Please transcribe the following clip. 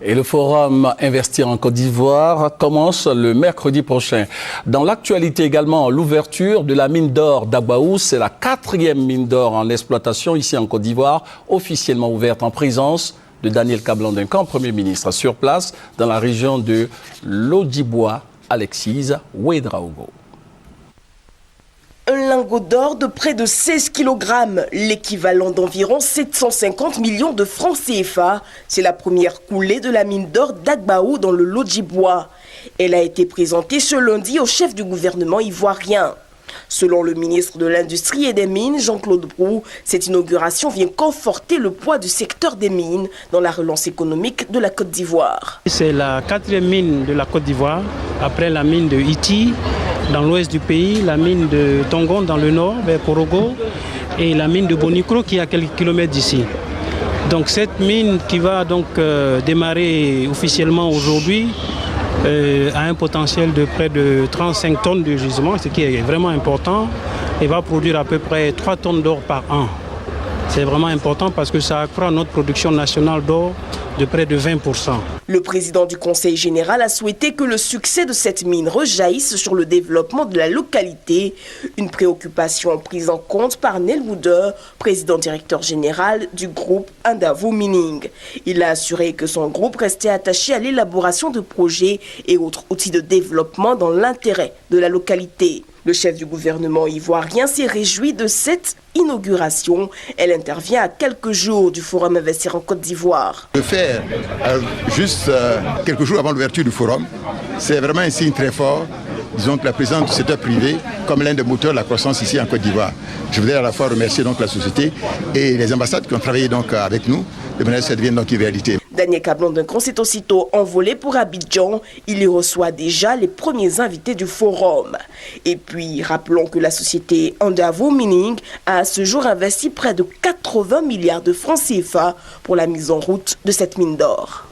Et le forum Investir en Côte d'Ivoire commence le mercredi prochain. Dans l'actualité également, l'ouverture de la mine d'or d'Agbaou, c'est la 4e mine d'or en exploitation ici en Côte d'Ivoire, officiellement ouverte en présence de Daniel Kablan-Duncan, Premier ministre, sur place dans la région de l'Odjibois, Alexis Ouedraogo. Un lingot d'or de près de 16 kg, l'équivalent d'environ 750 millions de francs CFA. C'est la première coulée de la mine d'or d'Agbaou dans le Lodjibois. Elle a été présentée ce lundi au chef du gouvernement ivoirien. Selon le ministre de l'Industrie et des Mines, Jean-Claude Brou, cette inauguration vient conforter le poids du secteur des mines dans la relance économique de la Côte d'Ivoire. C'est la 4e mine de la Côte d'Ivoire, après la mine de Iti dans l'ouest du pays, la mine de Tongon dans le nord, vers Korogo, et la mine de Bonikro qui est à quelques kilomètres d'ici. Donc cette mine qui va donc démarrer officiellement aujourd'hui a un potentiel de près de 35 tonnes de gisement, ce qui est vraiment important, et va produire à peu près 3 tonnes d'or par an. C'est vraiment important parce que ça accroît notre production nationale d'or de près de 20%. Le président du Conseil général a souhaité que le succès de cette mine rejaillisse sur le développement de la localité, une préoccupation prise en compte par Nel Wouder, président directeur général du groupe Indavo Mining. Il a assuré que son groupe restait attaché à l'élaboration de projets et autres outils de développement dans l'intérêt de la localité. Le chef du gouvernement ivoirien s'est réjoui de cette inauguration. Elle intervient à quelques jours du Forum Investir en Côte d'Ivoire. Le faire juste quelques jours avant l'ouverture du forum, c'est vraiment un signe très fort, disons, que la présence du secteur privé comme l'un des moteurs de la croissance ici en Côte d'Ivoire. Je voudrais à la fois remercier donc la société et les ambassades qui ont travaillé donc avec nous, de manière à ce que ça devienne donc une réalité. Daniel Kablan-Duncan s'est aussitôt envolé pour Abidjan. Il y reçoit déjà les premiers invités du forum. Et puis, rappelons que la société Indavo Mining a à ce jour investi près de 80 milliards de francs CFA pour la mise en route de cette mine d'or.